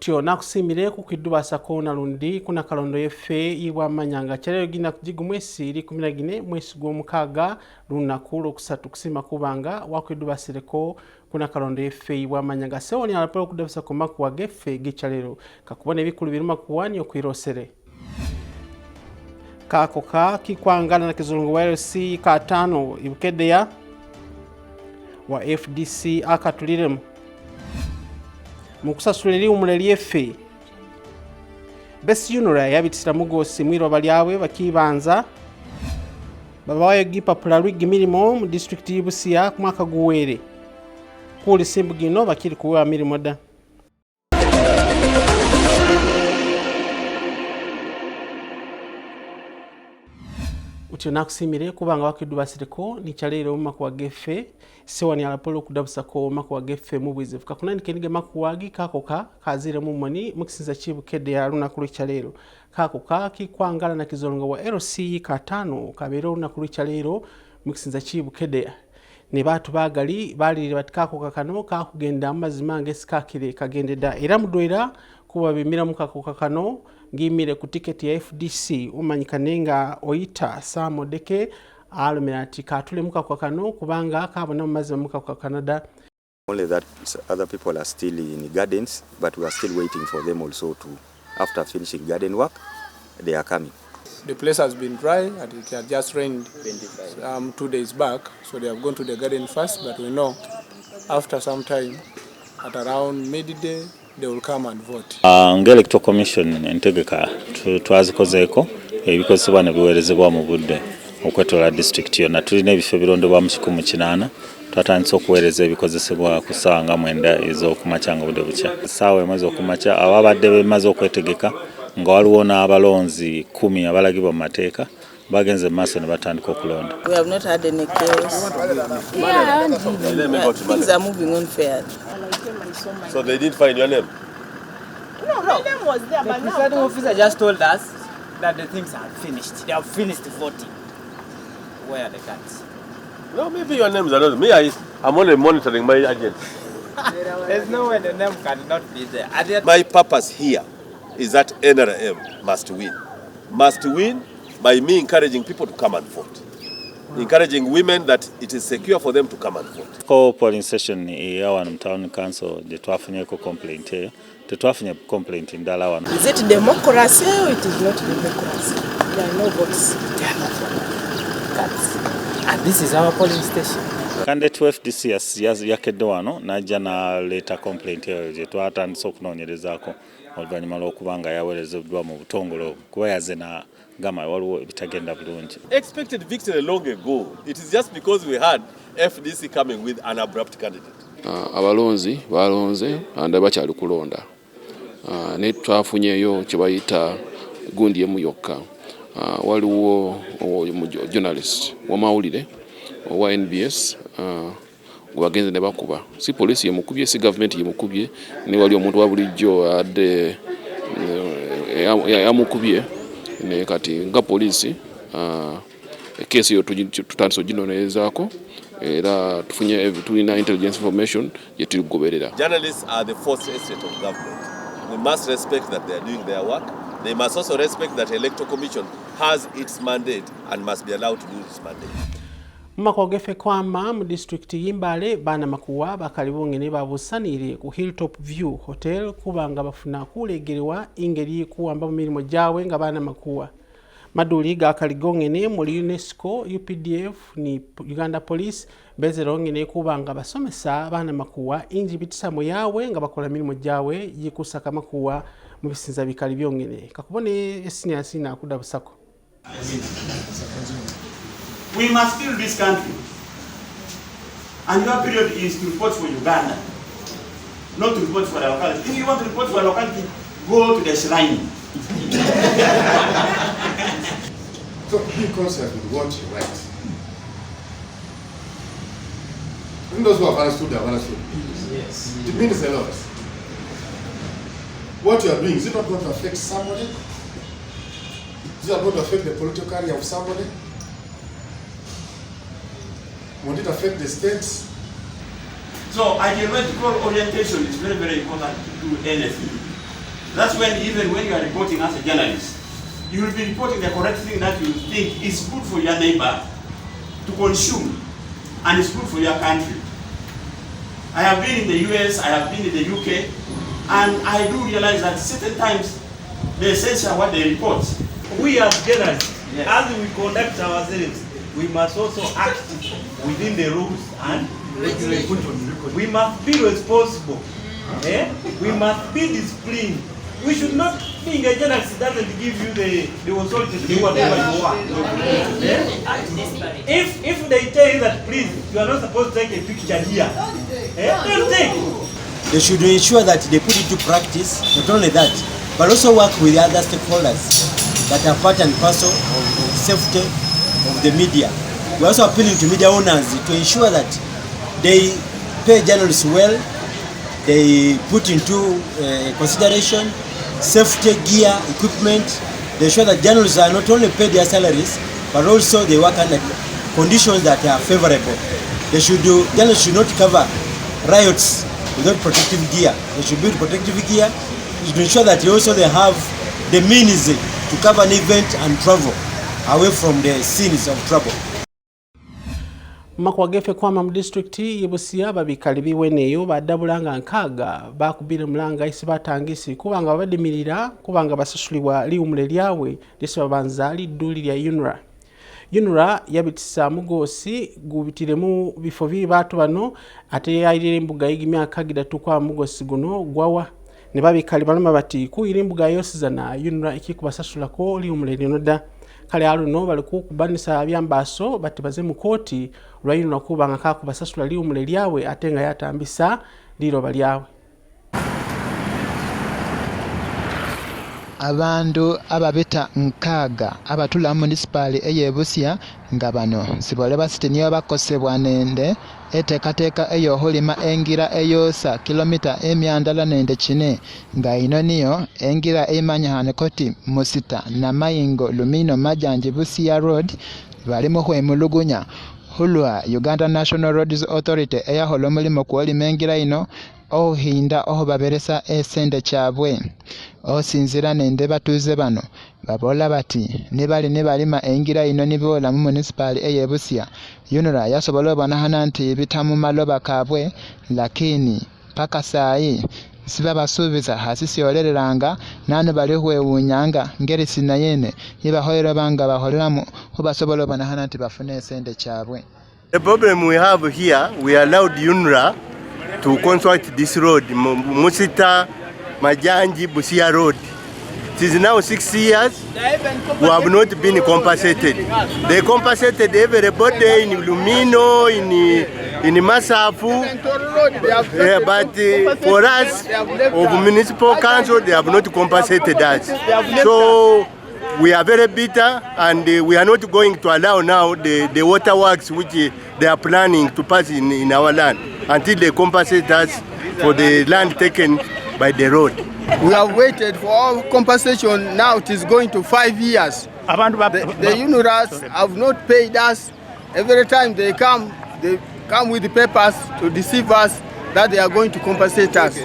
utyo nakusimire kukidubasa kona lundi kuna kalondo yefe iwa manyanga chalero gina kujigu mwesi iri 14 mwesi gw'omukaga lunaku kusatu kusima kubanga wakwidubasireko kuna kalondo yefe iwa manyanga sewoni alapolo kudabisa komaku wa gefe gichalero kakubona ebikulu biruma kuwani okwirosere kakoka kikwangana na kizungu wa LC katano ibukedeya wa FDC akatuliremu mukusasulira umuleli efe besi yunura yabitisira mugosi mwiro balyawe bakibanza babaye gipapula lwigi milimo mu district y'Ibusia ku mwaka guwere kuli simbugino bakiri kuwa milimo da utyo nakusimire kubanga wakidubasireko ni chalero makuwa gefe sewani alapolo kudabusako makuwa gefe mubwizifu kakunani kenige makuwagi kakoka kazire mumoni mukisinza chibukede ya lunaku chalero kakoka kikwangala na kizolonga wa LC katano kabero lunaku chalero mukisinza chibukede ne batu bagali bali batikakoka kano kakugenda amazima sikakire kagendeda era mudwera kuba bimira mukakoka kano ngimire ku ticket ya FDC umanyikanenga oita samodeke alumirati katule muka kwa kano kubanga kabona mazima muka kwa Canada. Only that other people are still in gardens, but we are still waiting for them also to, after finishing garden work, they are coming. The place has been dry and it had just rained 2 days back, so they have gone to the garden first, but we know after some time, at around midday, they will come and vote. Electoral Commission entegeka twazikozeko ebikozi bana biwerezebwa mu budde okwetola district yonna tulina ebifo birondebwa mu 18 twatandise okuwereza ebikozesebwa ku ssaawa nga 9 ez'okumakya nga budde bukya ssaawa emaze okumakya ababadde bemaze okwetegeka nga waliwo n'abalonzi 10 abalagibwa mu mateeka bagenze maaso ne batandika okulonda. We have not had any chaos. Things are moving on fairly. So they didn't find your name? No, my name was there, but the presiding officer just told us that the things are finished. They have finished voting. Where are the cards? No, maybe your names are not. Me, I'm only monitoring my agent. There's no way the name cannot be there. My purpose here is that NRM must win. Must win by me encouraging people to come and vote. Encouraging women that it is secure for them to come and vote. Ko polling station ya wanu town council de twafunye ko complaint here. Tetwafunye complaint ndala wanu. Is it democracy or it is not democracy? There are no votes. There are no cards. And this is our polling station. Candidate FDC yakedde wano najja na leta complaint eyo je twatandise okunoonyerezaako oluvannyuma lw'okubanga yaweerezeddwa mu butongole kuba yaze na gama waliwo ebitagenda bulungi. Expected victory long ago. It is just because we had FDC coming with an abrupt candidate. Abalonzi balonze anda bakyali kulonda. Ne twafunyeyo kye bayita gundi emu yokka. Waliwo journalist wamawulire wa NBS wagenze ne bakuba. Si polisi yemukubye, si government yemukubye, ne wali omuntu wa bulijjo adde yamukubye. Ne kati nga polisi kesi yo tutandise oginonerezaako era tufunye tulina intelligence information yetugoberera. Journalists are the fourth estate of government. We must respect that they are doing their work. They must also respect that Electoral Commission has its mandate and must be allowed to do its mandate. Makogefe kwama mu district yimbale bana makuwa bakalibonge ne babusanire ku Hilltop View Hotel kubanga bafuna kulegerewa ingeri kuwamba mu mirimo jawe nga bana makuwa maduli ga kaligongene muri UNESCO UPDF ni Uganda Police bezerongene kubanga basomesa bana makuwa inji bitisamo yawe nga bakola mirimo jawe yikusaka makuwa mu bisinza bikali byongene kakubone esinya sina kudabusako. We must build this country. And your period is to report for Uganda, not to report for our locality. If you want to report for our locality, go to the shrine. So be conscious with what you write. And those who have understood have understood. Yes. It means a lot. What you are doing, is it not going to affect somebody? Is it not going to affect the political career of somebody? Would it affect the states? So ideological orientation is very, very important to do anything. That's when even when you are reporting as a journalist, you will be reporting the correct thing that you think is good for your neighbor to consume and is good for your country. I have been in the US, I have been in the UK, and I do realize that certain times they censor what they report. We as journalists, as we conduct ourselves, we must also act within the rules and regulations. We must be responsible. We must be disciplined. We should not, being a journalist doesn't give you the authority to do whatever you want. If they tell you that, please, you are not supposed to take a picture here, don't take it. They should ensure that they put into practice, not only that, but also work with the other stakeholders that are part and parcel of the safety of the media. We're also appealing to media owners to ensure that they pay journalists well, they put into consideration safety gear, equipment. They ensure that journalists are not only paid their salaries, but also they work under conditions that are favorable. Journalists should not cover riots without protective gear. They should build protective gear to ensure that also they have the means to cover an event and travel away from the scenes of trouble. Makuwa gefe kwama mu district y'Busia babikali biweneyo badabulanga nkaga bakubira mulanga isi batangisi kubanga bademirira kubanga basasulibwa liumule lyawe lisabanza liduli lya UNRA. UNRA yabitisa mugosi gubitiremu bifo biri batu bano ate yayirira embuga y'imyaka 3 kwa mugosi guno gwawa ne babikali balama bati ku irimbuga yosizana UNRA ikikubasasulako liumule linoda. Kale aluno bali kukubanisa byambaso bati baze mu koti lwayino nakubanga kakubasasula liumule lyawe atenga yatambisa liroba lyawe. Abandu ababeta nkaga abatula municipali eyebusia nga bano sibole basite niyo bakosebwa nende etekateka eyo holima engira eyosa kilomita emyandala nende chine nga ino niyo engira emanya hane koti musita na mayingo lumino majanji Busia Road bali mu hwemulugunya hulwa Uganda National Roads Authority eya holo mulimo kuolima engira ino ohinda oho baberesa esende chabwe osinzira nende batuze bano babola bati nibali balima engira ino nibola mu municipal eyebusia UNRA yasobola obonahana nti bitamu maloba kabwe lakini paka sayi siba basubiza hasisi olereranga nane bali hwewunyanga ngeri sinayene yibahoyera banga baholeramu obasobola obonahana nti bafune esende chabwe. The problem we have here, we allowed UNRA to construct this road, Musita Majanji Busia Road. It is now 6 years, we have not been compensated. They compensated everybody in Lumino, in Masafu, but for us, of municipal council, they have not compensated us. So we are very bitter, and we are not going to allow now the waterworks which they are planning to pass in our land until they compensate us for the land taken by the road. We have waited for our compensation. Now it is going to 5 years. The UNRAs have not paid us. Every time they come with the papers to deceive us that they are going to compensate us.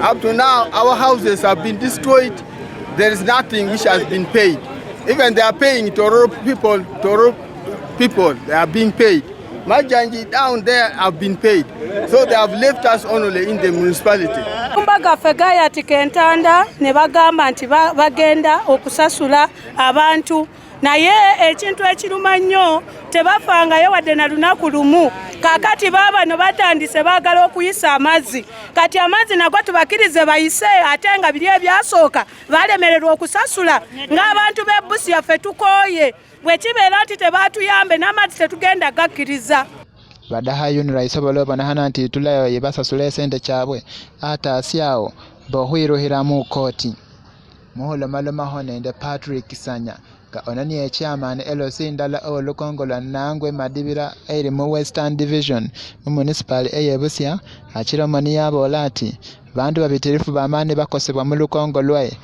Up to now, our houses have been destroyed. There is nothing which has been paid. Even they are paying Toro people, they are being paid. Majanji down there have been paid. So they have left us only in the municipality. Kumbaga fegaya tikentanda ne bagamba nti bagenda okusasula abantu naye ekintu ekiruma nnyo tebafangayo wadde na lunaku lumu kakati baba no batandise bagala okuyisa amazzi kati amazzi nagwo tubakirize bayise ate nga biri ebyasooka balemererwa okusasula ng'abantu b'Ebusia ffe tukooye bwe kibeera nti tebatuyambe n'amazzi tetugenda gakkiriza. Badaha UNRA isobola obonahana nti tulayo yebasasula esente kyabwe ate asyawo bohwiruhiramu kooti muholomaloma nende Patrick Sanya ka onani echairman LOC ndala olukongola nangwe madibira eri mu Western Division mu municipal eyebusia achiromani yabola ati bandu babitirifu bamani bakosebwa mu lukongolwe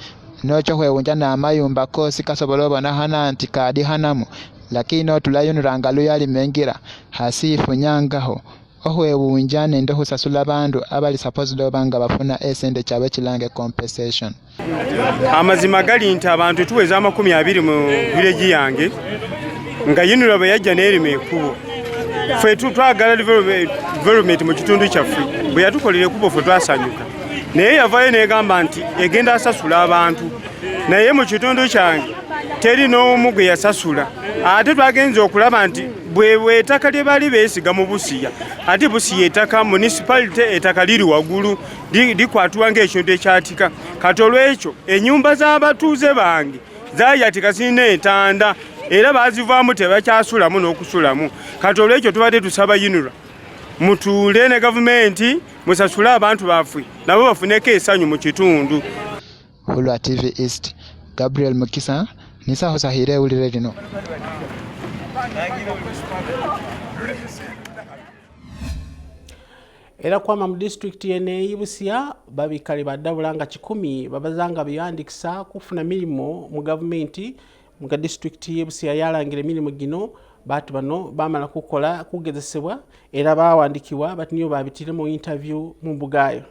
nocho hwewunja na amayumba kosi kasobola obonahana nti kadi hanamu lakini otula UNRA ngalo yali mengira hasifu nyangaho ohwewunja nende husasula bandu abali supposed obanga bafuna esente kyabwe kilange compensation. Amazima gali nti abantu tuweza 20 mu village yange nga UNRA bwe yajja n'erima ekkubo ffe twagala development mu kitundu kyaffe bwe yatukolera ekkubo ffe twasanyuka naye yavayo n'egamba nti egenda asasula abantu naye mu kitundu kyange teri n'omu gwe yasasula ate twagenza okulaba nti bwe ettaka lye baali beesiga mu Busiya ate Busiya ettaka municipality ettaka liri waggulu likwatibwa ng'ekintu ekyatika kati olw'ekyo ennyumba z'abatuuze bange zaayatika zirina etanda era baazivaamu tebakyasulamu n'okusulamu kati olw'ekyo tubadde tusaba UNRA mutuule ne gavumenti musasule abantu baffe nabo bafuneko essanyu mu kitundu. Hulwa TV East, Gabriel Mukisa, Nisa Hosahire ulire lino. Era kwama mu district yene Busia babikali badabulanga 10 babazanga biyandikisa kufuna milimo mu government mu district Busia yalangire milimo gino batu bano bamala kukola kugezesebwa era bawandikiwa bati niyo babitire mu interview mu Bugayo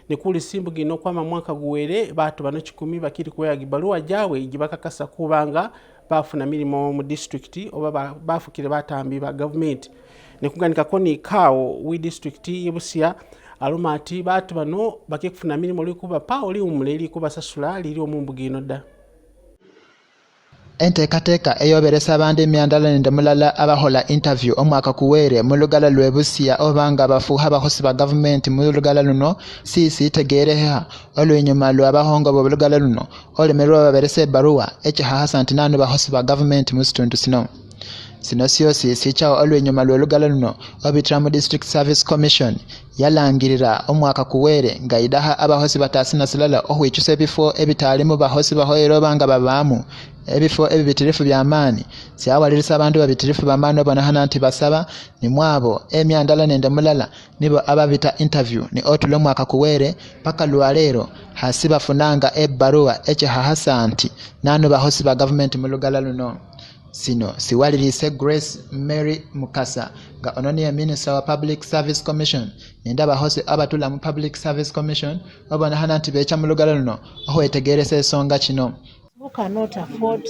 nikuli simbu gino kwama mwaka guwere batu bano 10 bakiri kuyaga baluwa jawe gibakakasa kubanga bafuna milimo mu district oba bafukire batambi ba government nekuganika koni kao we district yebusia alumati batu bano bakekufuna milimo likuba pauli umuleli kuba sasula liri omumbugino da enteekateeka eyoberesa abandi emyandala nende mulala abahola interview omwaka kuwere mu lugala lw'ebusia obanga abafuuha abahosi ba gavumenti mu lugala luno siisi tegeereha olw'enyuma lw'abahongo b'olugala luno olemerwa baberesa ebbaruwa ekihahasa nti naanu bahosi ba gavumenti mu kitundu sino sino siosi siikyawo olw'enyuma lw'olugala luno obitira mu district service commission yalangirira omwaka kuwere nga idaha abahosi bataasina silala ohwikyusa ebifo ebitaalimu bahosi bahoyera obanga babaamu ebifo ebibitirifu by'amaani syawalirisa abantu babitirifu b'amaani obonahana nti basaba nimwabo emyandala nende mulala nibo ababita interview ni otulo omwaka kuwere paka lwaleero hasi bafunanga ebbaruwa ekihahasa nti naanu bahosi ba gavumenti mu lugala luno sino siwalirise Grace Mary Mukasa nga ononiye minister wa Public Service Commission nenda bahosi abatula mu Public Service Commission obonahana nti becha mu lugala luno ohwetegeresa ensonga kino. Who cannot afford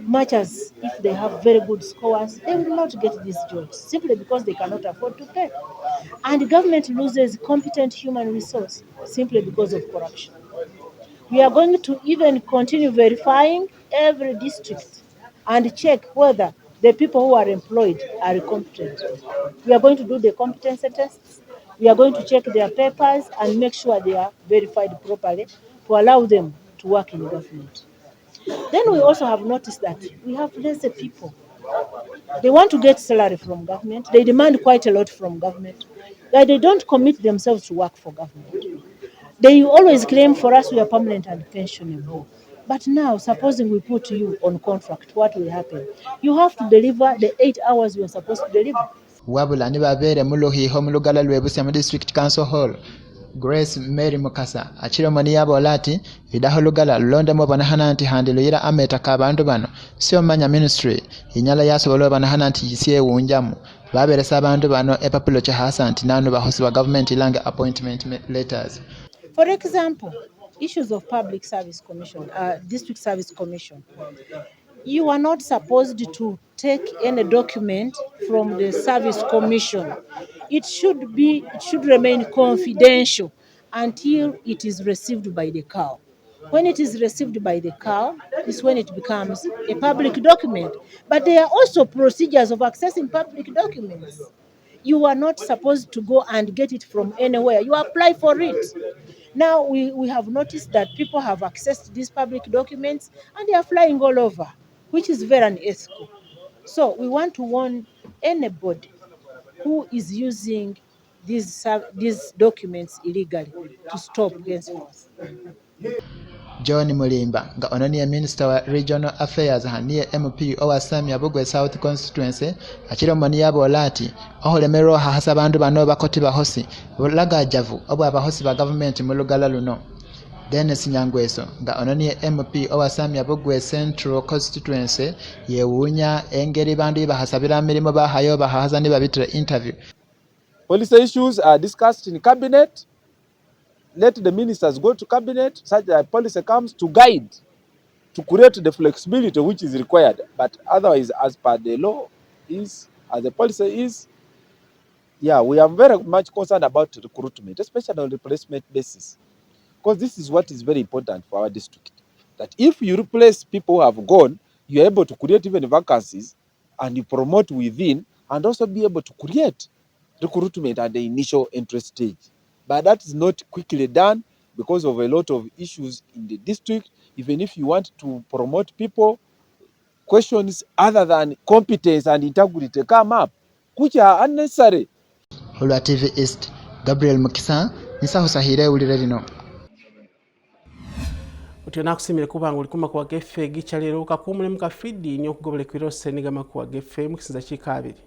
much as if they have very good scores, they will not get these jobs simply because they cannot afford to pay. And the government loses competent human resource simply because of corruption. We are going to even continue verifying every district and check whether the people who are employed are competent. We are going to do the competency tests. We are going to check their papers and make sure they are verified properly to allow them to work in government. Then we also have noticed that we have lazy people. They want to get salary from government. They demand quite a lot from government. But they don't commit themselves to work for government. They always claim for us we are permanent and pensionable. But now, supposing we put you on contract, what will happen? You have to deliver the 8 hours you are supposed to deliver. Wabula ni babere mulohiho mu lugala lw'ebusia mu district council hall Grace Mary Mukasa achiro mani yabo olati idaho lugala lulondemu obonahana nti handilo yira ametaka abantu bano sio manya ministry inyala yasobola obonahana nti yisiye wunjamu baberesa abantu bano epapulo kyahasa nti naanu bahosi ba government ilange appointment letters. For example, issues of Public Service Commission, District Service Commission. You are not supposed to take any document from the Service Commission. It should remain confidential until it is received by the cow. When it is received by the cow, is when it becomes a public document. But there are also procedures of accessing public documents. You are not supposed to go and get it from anywhere. You apply for it. Now we have noticed that people have accessed these public documents and they are flying all over, which is very unethical. So we want to warn anybody who is using these documents illegally to stop henceforth. John Mulimba nga ononiye minister wa regional affairs haniye MP owa Samia Bugwe South constituency akiro mani yabo olati oholemerwa hahasa bandu bano bakoti bahosi bulaga javu obwa bahosi ba government mu lugala luno. Dennis Nyangweso nga ononiye MP owa Samia Bugwe Central constituency yewunya engeri bandu bahasabira mirimo bahayo bahasa ni babitira interview. Policy issues are discussed in cabinet. Let the ministers go to cabinet such that policy comes to guide, to create the flexibility which is required. But otherwise, as per the law is, as the policy is, yeah, we are very much concerned about recruitment, especially on replacement basis. Because this is what is very important for our district. That if you replace people who have gone, you're able to create even vacancies and you promote within and also be able to create recruitment at the initial entry stage. But that is not quickly done because of a lot of issues in the district. Even if you want to promote people, questions other than competence and integrity come up, which are unnecessary. Olwa TV East, Gabriel Mukisa, nsahusahire ulire lino. Utyo nakusimire kubanga uli kumakuwa gefe gikyalero kakumule mukafidi nyo kugobole kwirose niga makuwa gefe mukisinza kikabiri.